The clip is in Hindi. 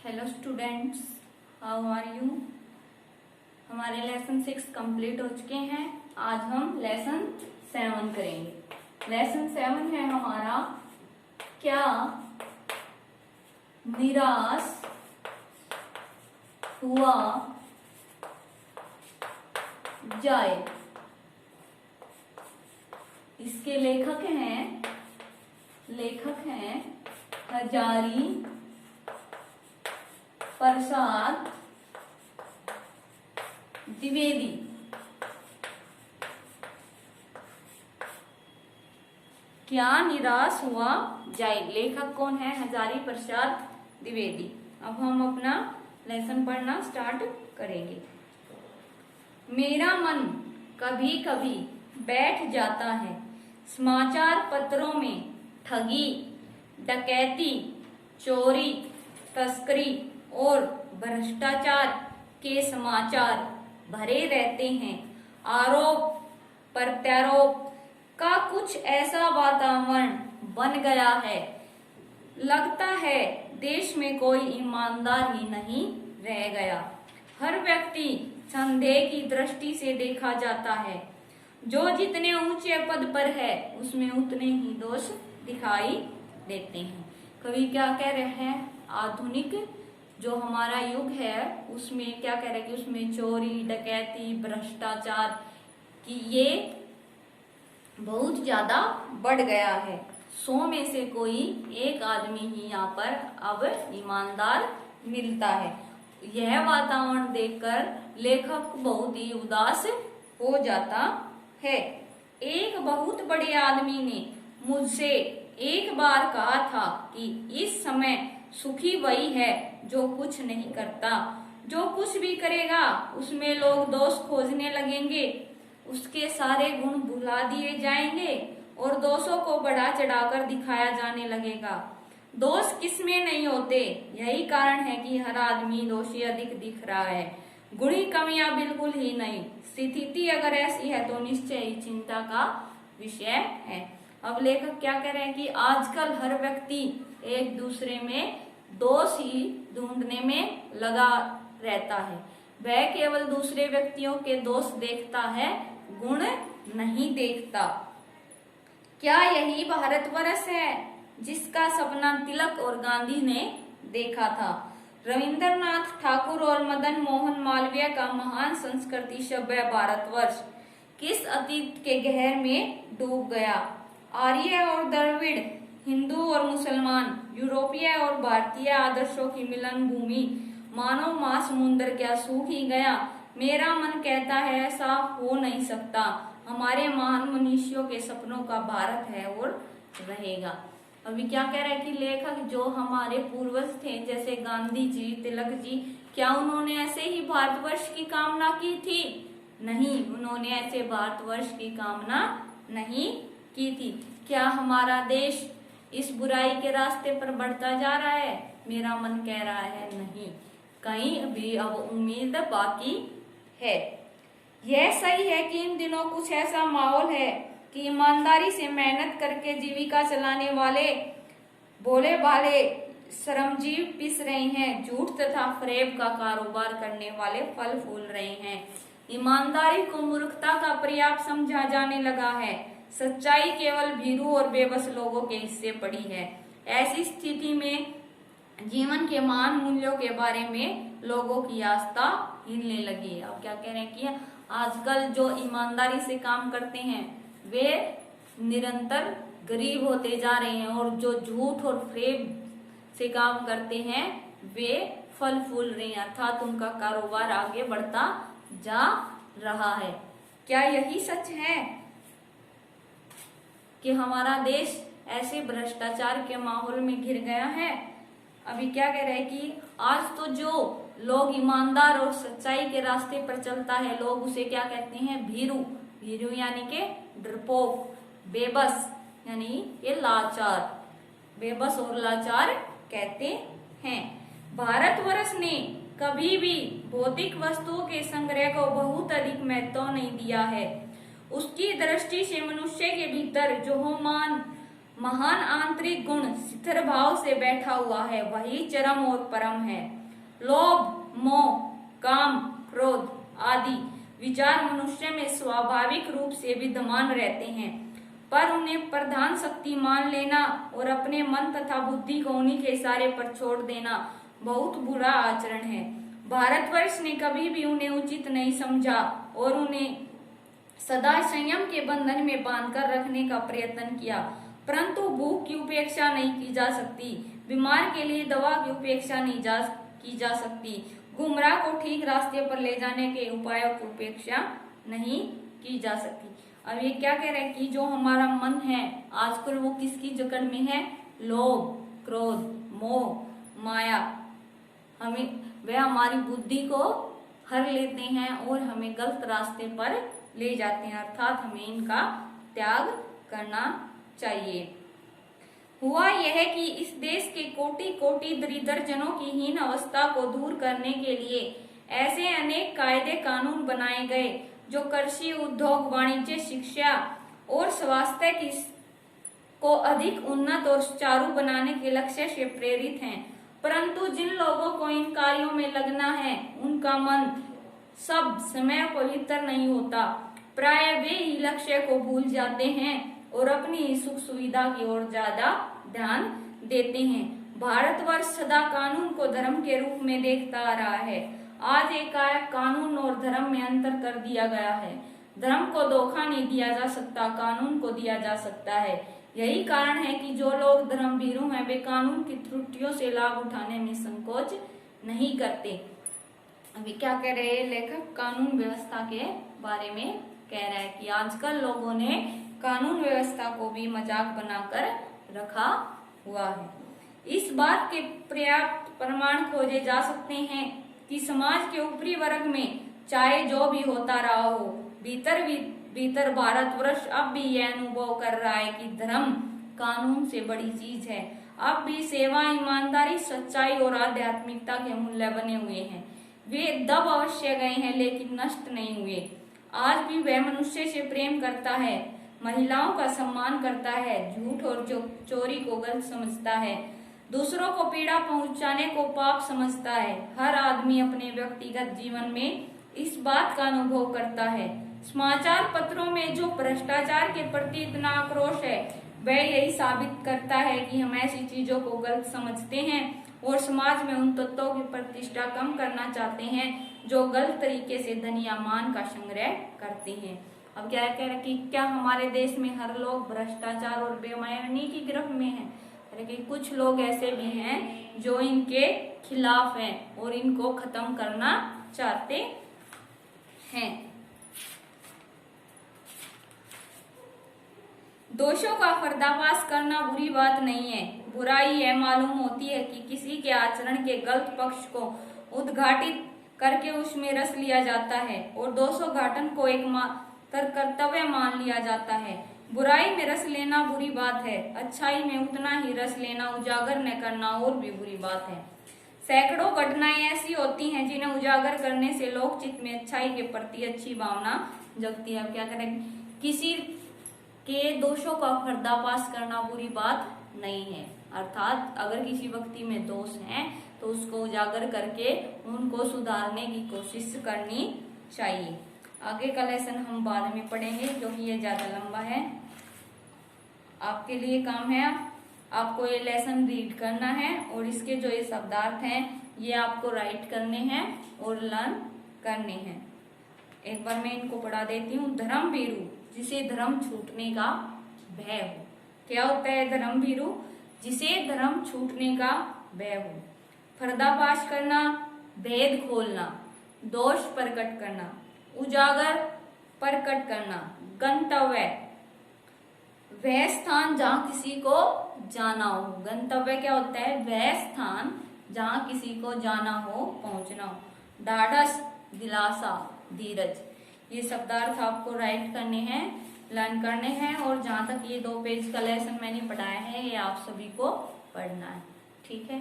Hello students, how are you. हमारे लेसन 6 कंप्लीट हो चुके हैं। आज हम लेसन 7 करेंगे। लेसन 7 है हमारा क्या निराश हुआ जाए। इसके लेखक हैं हजारी प्रसाद द्विवेदी। क्या निराश हुआ जाए, लेखक कौन है? हजारी प्रसाद द्विवेदी। अब हम अपना लेसन पढ़ना स्टार्ट करेंगे। मेरा मन कभी कभी बैठ जाता है समाचार पत्रों में ठगी, डकैती, चोरी, तस्करी और भ्रष्टाचार के समाचार भरे रहते हैं। आरोप प्रत्यारोप का कुछ ऐसा वातावरण बन गया है, लगता है देश में कोई ईमानदार ही नहीं रह गया। हर व्यक्ति संदेह की दृष्टि से देखा जाता है। जो जितने ऊंचे पद पर है उसमें उतने ही दोष दिखाई देते हैं। कवि क्या कह रहे हैं? आधुनिक जो हमारा युग है उसमें क्या कह रहे हैं कि उसमें चोरी, डकैती, भ्रष्टाचार की ये बहुत ज्यादा बढ़ गया है। 100 में से कोई एक आदमी ही यहाँ पर अब ईमानदार मिलता है। यह वातावरण देखकर लेखक बहुत ही उदास हो जाता है। एक बहुत बड़े आदमी ने मुझसे एक बार कहा था कि इस समय सुखी वही है जो कुछ नहीं करता। जो कुछ भी करेगा उसमें लोग दोष खोजने लगेंगे, उसके सारे गुण भुला दिए जाएंगे और दोषों को बढ़ा चढ़ाकर दिखाया जाने लगेगा। दोष किसमें नहीं होते, यही कारण है कि हर आदमी दोषी अधिक दिख रहा है। गुणी कमियां बिल्कुल ही नहीं। स्थिति अगर ऐसी है तो निश्चय ही चिंता का विषय है। अब लेखक क्या कह रहे हैं कि आजकल हर व्यक्ति एक दूसरे में दोष ही ढूंढने में लगा रहता है। वह केवल दूसरे व्यक्तियों के दोष देखता है, गुण नहीं देखता। क्या यही भारतवर्ष है जिसका सपना तिलक और गांधी ने देखा था? रविंद्रनाथ ठाकुर और मदन मोहन मालवीय का महान संस्कृति सभ्य भारतवर्ष किस अतीत के गहर में डूब गया? आर्य और द्रविड़, हिंदू और मुसलमान, यूरोपीय और भारतीय आदर्शों की मिलन भूमि मानव महासमुद्र क्या सूख ही गया? मेरा मन कहता है ऐसा हो नहीं सकता। हमारे महान मनुष्यों के सपनों का भारत है और रहेगा। अभी क्या कह रहा है कि लेखक जो हमारे पूर्वज थे जैसे गांधी जी, तिलक जी, क्या उन्होंने ऐसे ही भारतवर्ष की कामना की थी? नहीं, उन्होंने ऐसे भारतवर्ष की कामना नहीं की थी। क्या हमारा देश इस बुराई के रास्ते पर बढ़ता जा रहा है? मेरा मन कह रहा है नहीं, कहीं भी अब उम्मीद बाकी है। यह सही है कि इन दिनों कुछ ऐसा माहौल है कि ईमानदारी से मेहनत करके जीविका चलाने वाले भोले भाले श्रमजीव पिस रहे हैं। झूठ तथा फरेब का कारोबार करने वाले फल फूल रहे हैं। ईमानदारी को मूर्खता का पर्याप्त समझा जाने लगा है। सच्चाई केवल भीरू और बेबस लोगों के हिस्से पड़ी है। ऐसी स्थिति में जीवन के महान मूल्यों के बारे में लोगों की आस्था हिलने लगी। अब क्या कह रहे हैं कि आजकल जो ईमानदारी से काम करते हैं वे निरंतर गरीब होते जा रहे हैं और जो झूठ और फरेब से काम करते हैं वे फल फूल रहे हैं, अर्थात उनका कारोबार आगे बढ़ता जा रहा है। क्या यही सच है कि हमारा देश ऐसे भ्रष्टाचार के माहौल में घिर गया है? अभी क्या कह रहे हैं कि आज तो जो लोग ईमानदार और सच्चाई के रास्ते पर चलता है लोग उसे क्या कहते हैं? भीरू। भीरू यानी के डरपोक, बेबस यानी ये लाचार, बेबस और लाचार कहते हैं। भारतवर्ष ने कभी भी भौतिक वस्तुओं के संग्रह को बहुत अधिक महत्व नहीं दिया है। उसकी दृष्टि से मनुष्य के भीतर जो मान महान आंतरिक गुण स्थिर भाव से बैठा हुआ है, वही चरम और परम है। लोभ, मोह, काम, क्रोध आदि विचार मनुष्य में स्वाभाविक रूप से विद्यमान रहते हैं, पर उन्हें प्रधान शक्ति मान लेना और अपने मन तथा बुद्धि को उन्हीं के इशारे पर छोड़ देना बहुत बुरा आचरण है। भारतवर्ष ने कभी भी उन्हें उचित नहीं समझा और उन्हें सदा संयम के बंधन में बांधकर रखने का प्रयत्न किया, परंतु भूख की उपेक्षा नहीं की जा सकती, बीमार के लिए दवा की उपेक्षा नहीं की जा सकती, गुमराह को ठीक रास्ते पर ले जाने के उपायों की उपेक्षा नहीं की जा सकती। अब ये क्या कह रहे हैं कि जो हमारा मन है आजकल वो किसकी जकड़ में है? लोभ, क्रोध, मोह, माया। वह हमारी बुद्धि को हर लेते हैं और हमें गलत रास्ते पर ले जाते हैं, अर्थात हमें इनका त्याग करना चाहिए। हुआ यह कि इस देश के कोटि कोटि दरिद्र जनों की हीन अवस्था को दूर करने के लिए ऐसे अनेक कायदे कानून बनाए गए जो कृषि, उद्योग, वाणिज्य, शिक्षा और स्वास्थ्य की को अधिक उन्नत और सुचारू बनाने के लक्ष्य से प्रेरित हैं, परंतु जिन लोगों को इन कार्यों में लगना है उनका मन सब समय पवित्र नहीं होता। प्राय वे ही लक्ष्य को भूल जाते हैं और अपनी सुख सुविधा की ओर ज्यादा ध्यान देते हैं। भारतवर्ष सदा कानून को धर्म के रूप में देखता आ रहा है। आज एकाएक कानून और धर्म में अंतर कर दिया गया है। धर्म को धोखा नहीं दिया जा सकता, कानून को दिया जा सकता है। यही कारण है कि जो लोग धर्म भीरू हैं वे कानून की त्रुटियों से लाभ उठाने में संकोच नहीं करते। अभी क्या कह रहे हैं लेखक? कानून व्यवस्था के बारे में कह रहा है कि आजकल लोगों ने कानून व्यवस्था को भी मजाक बनाकर रखा हुआ है। इस बात के पर्याप्त प्रमाण खोजे जा सकते हैं कि समाज के ऊपरी वर्ग में चाहे जो भी होता रहा हो, भीतर भारतवर्ष अब भी यह अनुभव कर रहा है कि धर्म कानून से बड़ी चीज है। अब भी सेवा, ईमानदारी, सच्चाई और आध्यात्मिकता के मूल्य बने हुए हैं। वे दब अवश्य गए हैं लेकिन नष्ट नहीं हुए। आज भी वह मनुष्य से प्रेम करता है, महिलाओं का सम्मान करता है, झूठ और चोरी को गलत समझता है, दूसरों को पीड़ा पहुंचाने को पाप समझता है। हर आदमी अपने व्यक्तिगत जीवन में इस बात का अनुभव करता है। समाचार पत्रों में जो भ्रष्टाचार के प्रति इतना आक्रोश है वह यही साबित करता है कि हम ऐसी चीजों को गलत समझते हैं और समाज में उन तत्वों की प्रतिष्ठा कम करना चाहते हैं जो गलत तरीके से धन या मान का संग्रह करते हैं। अब क्या कह रहे कि क्या हमारे देश में हर लोग भ्रष्टाचार और बेईमानी की गिरफ्त में है? कि कुछ लोग ऐसे भी हैं जो इनके खिलाफ हैं और इनको खत्म करना चाहते हैं। दोषों का पर्दाफाश करना बुरी बात नहीं है। बुराई यह मालूम होती है कि किसी के आचरण के गलत पक्ष को उद्घाटित करके उसमें रस लिया जाता है और दोषोद्घाटन को एक कर्तव्य मान लिया जाता है। बुराई में रस लेना बुरी बात है, अच्छाई में उतना ही रस लेना, उजागर न करना और भी बुरी बात है। सैकड़ों घटनाएं ऐसी होती हैं जिन्हें उजागर करने से लोक चित्त में अच्छाई के प्रति अच्छी भावना जगती है। अब क्या करें? किसी के दोषों का पर्दाफाश करना बुरी बात नहीं है, अर्थात अगर किसी व्यक्ति में दोष है तो उसको उजागर करके उनको सुधारने की कोशिश करनी चाहिए। आगे का लेसन हम बाद में पढ़ेंगे क्योंकि ये ज्यादा लंबा है। आपके लिए काम है आपको ये लेसन रीड करना है और इसके जो ये शब्दार्थ हैं ये आपको राइट करने हैं और लर्न करने हैं। एक बार मैं इनको पढ़ा देती हूँ। धर्म भीरू जिसे धर्म छूटने का भय हो। क्या होता है धर्म भीरू? जिसे धर्म छूटने का भय हो। पर्दाफाश करना, भेद खोलना, दोष प्रकट करना, उजागर प्रकट करना। गंतव्य वह स्थान जहाँ किसी को जाना हो। गंतव्य क्या होता है? वह स्थान जहाँ किसी को जाना हो, पहुंचना हो। ढाढ़स, दिलासा, धीरज। ये शब्दार्थ आपको राइट करने हैं, लर्न करने हैं और जहाँ तक ये 2 पेज का लेसन मैंने पढ़ाया है ये आप सभी को पढ़ना है। ठीक है।